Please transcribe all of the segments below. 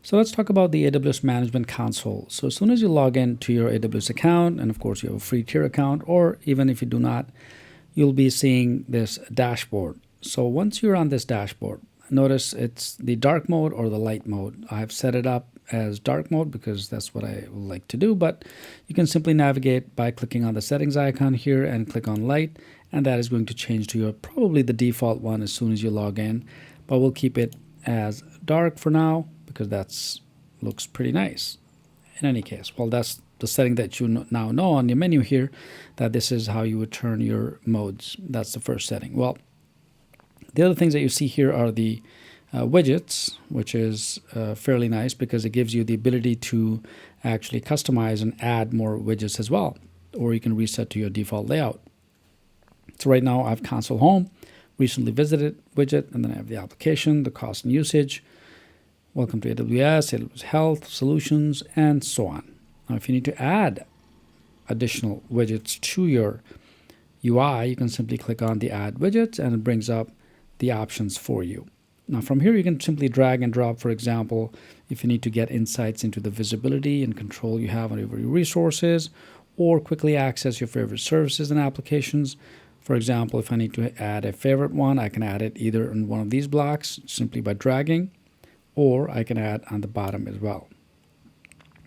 So let's talk about the AWS Management Console. So as soon as you log in to your AWS account, and of course you have a free tier account, or even if you do not, you'll be seeing this dashboard. So once you're on this dashboard, notice it's the dark mode or the light mode. I've set it up as dark mode because that's what I like to do, but you can simply navigate by clicking on the settings icon here and click on light, and that is going to change to your probably the default one as soon as you log in, but we'll keep it as dark for now because that's looks pretty nice. In any case, well, that's the setting that you now know on your menu here, that this is how you would turn your modes. That's the first setting. Well, the other things that you see here are the widgets, which is fairly nice because it gives you the ability to actually customize and add more widgets as well, or you can reset to your default layout. So right now I have console home, recently visited widget, and then I have the application, the cost and usage, welcome to AWS Health Solutions, and so on. Now, if you need to add additional widgets to your UI, you can simply click on the add widgets and it brings up the options for you. Now from here, you can simply drag and drop, for example, if you need to get insights into the visibility and control you have over your resources, or quickly access your favorite services and applications. For example, if I need to add a favorite one, I can add it either in one of these blocks simply by dragging, or I can add on the bottom as well.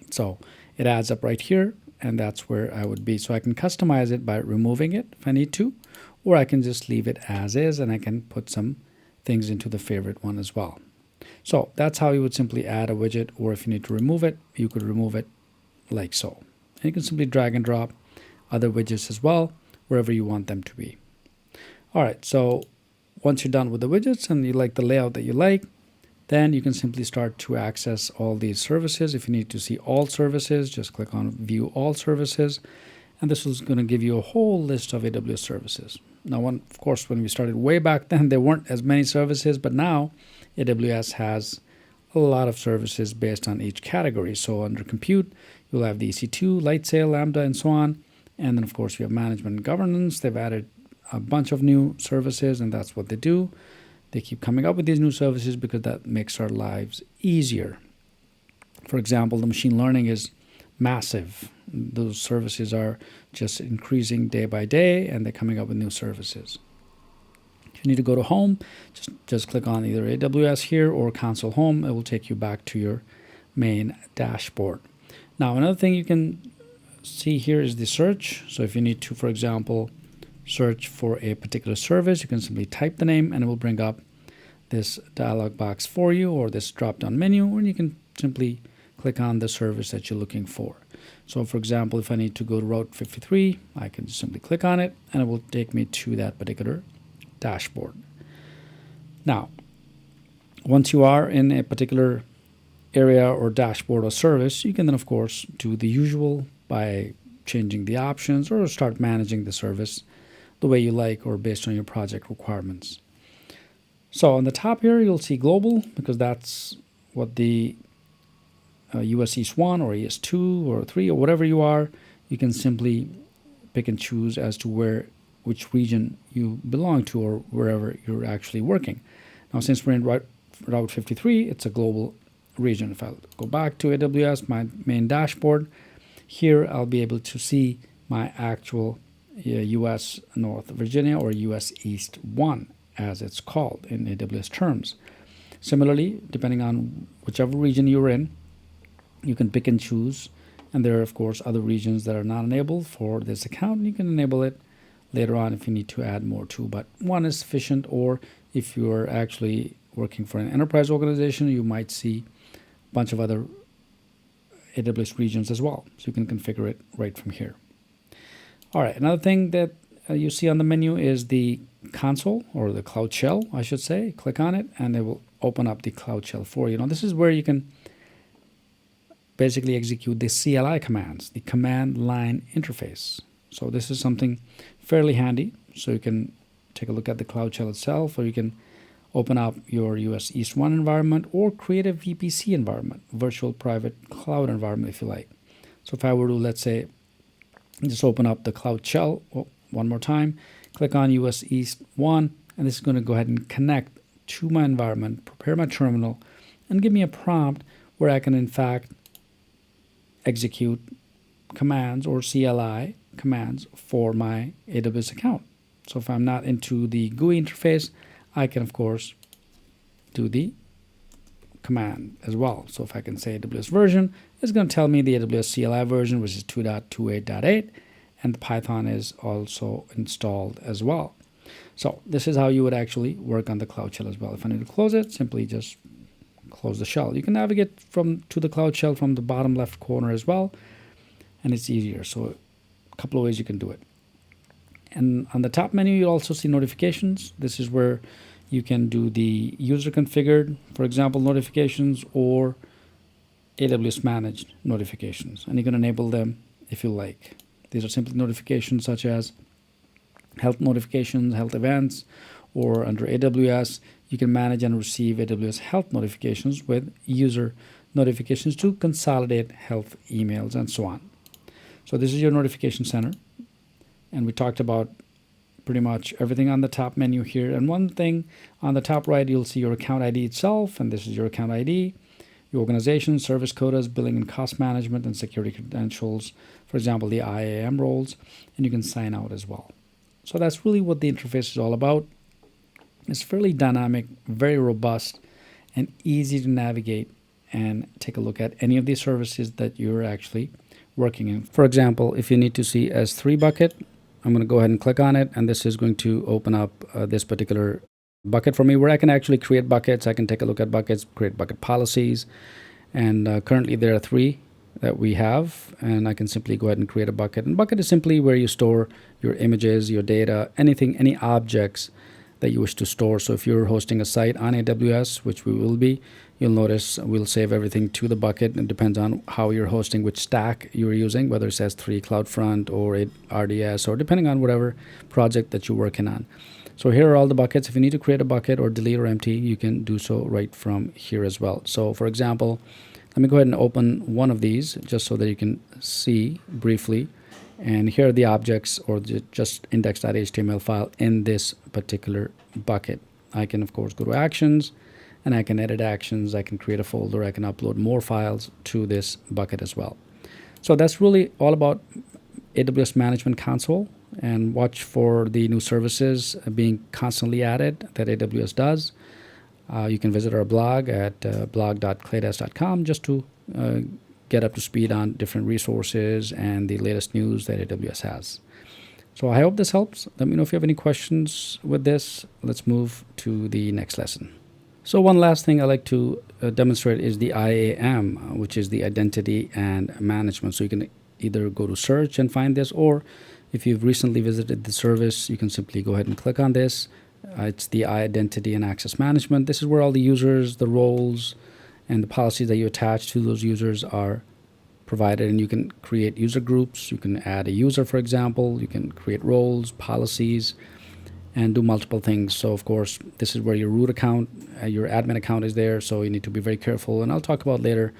So it adds up right here, and that's where I would be. So I can customize it by removing it if I need to, or I can just leave it as is, and I can put some things into the favorite one as well. So that's how you would simply add a widget, or if you need to remove it, you could remove it like so. And you can simply drag and drop other widgets as well, wherever you want them to be. All right, so once you're done with the widgets and you like the layout that you like, then you can simply start to access all these services. If you need to see all services, just click on View All Services, and this is going to give you a whole list of AWS services. Now, of course, when we started way back then, there weren't as many services, but now AWS has a lot of services based on each category. So under Compute, you'll have the EC2, Lightsail, Lambda, and so on. And then, of course, you have Management and Governance. They've added a bunch of new services, and that's what they do. They keep coming up with these new services because that makes our lives easier. For example, the machine learning is massive. Those services are just increasing day by day, and they're coming up with new services. If you need to go to home, just click on either AWS here or console home. It will take you back to your main dashboard. Now, another thing you can see here is the search. So if you need to, for example, search for a particular service, you can simply type the name and it will bring up this dialog box for you, or this drop down menu, and you can simply click on the service that you're looking for. So for example, if I need to go to Route 53, I can just simply click on it and it will take me to that particular dashboard. Now, once you are in a particular area or dashboard or service, you can then of course do the usual by changing the options or start managing the service the way you like or based on your project requirements. So on the top here, you'll see global, because that's what the US East 1 or ES 2 or 3 or whatever you are, you can simply pick and choose as to which region you belong to or wherever you're actually working. Now, since we're in Route 53, it's a global region. If I go back to AWS, my main dashboard, here I'll be able to see my actual US North Virginia or US East 1, as it's called in AWS terms. Similarly, depending on whichever region you're in, you can pick and choose, and there are of course other regions that are not enabled for this account, and you can enable it later on if you need to add more to, but one is sufficient. Or if you're actually working for an enterprise organization, you might see a bunch of other AWS regions as well, so you can configure it right from here. All right, another thing that you see on the menu is the console, or the Cloud Shell, I should say. Click on it and it will open up the Cloud Shell for you. Now, this is where you can basically execute the CLI commands, the command line interface. So this is something fairly handy. So you can take a look at the Cloud Shell itself, or you can open up your US East 1 environment or create a VPC environment, virtual private cloud environment if you like. So if I were to, let's say, just open up the Cloud Shell one more time, click on US East 1, and this is going to go ahead and connect to my environment, prepare my terminal, and give me a prompt where I can in fact execute commands or CLI commands for my AWS account. So if I'm not into the GUI interface, I can of course do the command as well. So if I can say AWS version, it's going to tell me the AWS CLI version, which is 2.28.8, and the Python is also installed as well. So this is how you would actually work on the Cloud Shell as well. If I need to close it, simply just close the shell. You can navigate to the Cloud Shell from the bottom left corner as well, and it's easier. So a couple of ways you can do it. And on the top menu, you'll also see notifications. This is where you can do the user configured, for example, notifications, or AWS managed notifications, and you can enable them if you like. These are simply notifications such as health notifications, health events, or under AWS, you can manage and receive AWS health notifications with user notifications to consolidate health emails and so on. So this is your notification center, and we talked about pretty much everything on the top menu here. And one thing on the top right, you'll see your account ID itself, and this is your account ID, your organization, service quotas, billing and cost management, and security credentials, for example, the IAM roles, and you can sign out as well. So that's really what the interface is all about. It's fairly dynamic, very robust, and easy to navigate and take a look at any of these services that you're actually working in. For example, if you need to see S3 bucket, I'm going to go ahead and click on it, and this is going to open up this particular bucket for me where I can actually create buckets. I can take a look at buckets, create bucket policies, and currently there are 3 that we have, and I can simply go ahead and create a bucket. And bucket is simply where you store your images, your data, anything, any objects that you wish to store. So if you're hosting a site on AWS, which we will be, you'll notice we'll save everything to the bucket. It depends on how you're hosting, which stack you're using, whether it's S3, CloudFront, or RDS, or depending on whatever project that you're working on. So here are all the buckets. If you need to create a bucket or delete or empty, you can do so right from here as well. So for example, let me go ahead and open one of these just so that you can see briefly. And here are the objects or the just index.html file in this particular bucket. I can, of course, go to actions, and I can edit actions. I can create a folder. I can upload more files to this bucket as well. So that's really all about AWS Management Console, and watch for the new services being constantly added that AWS does. You can visit our blog at blog.claydesk.com just to get up to speed on different resources and the latest news that AWS has. So I hope this helps. Let me know if you have any questions with this. Let's move to the next lesson. So one last thing I like to demonstrate is the IAM, which is the identity and management. So you can either go to search and find this, or if you've recently visited the service, you can simply go ahead and click on this. It's the identity and access management. This is where all the users, the roles, and the policies that you attach to those users are provided, and you can create user groups. You can add a user, for example. You can create roles, policies, and do multiple things. So of course, this is where your root account, your admin account is there, so you need to be very careful, and I'll talk about later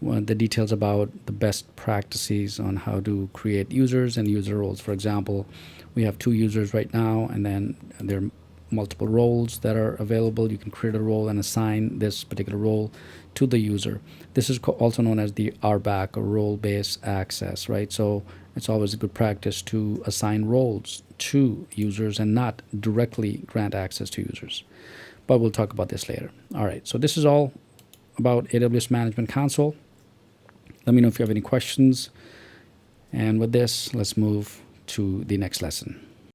the details about the best practices on how to create users and user roles. For example, we have 2 users right now, and then there are multiple roles that are available. You can create a role and assign this particular role to the user. This is also known as the RBAC, or role-based access, right? So it's always a good practice to assign roles to users and not directly grant access to users. But we'll talk about this later. All right, so this is all about AWS Management Console. Let me know if you have any questions. And with this, let's move to the next lesson.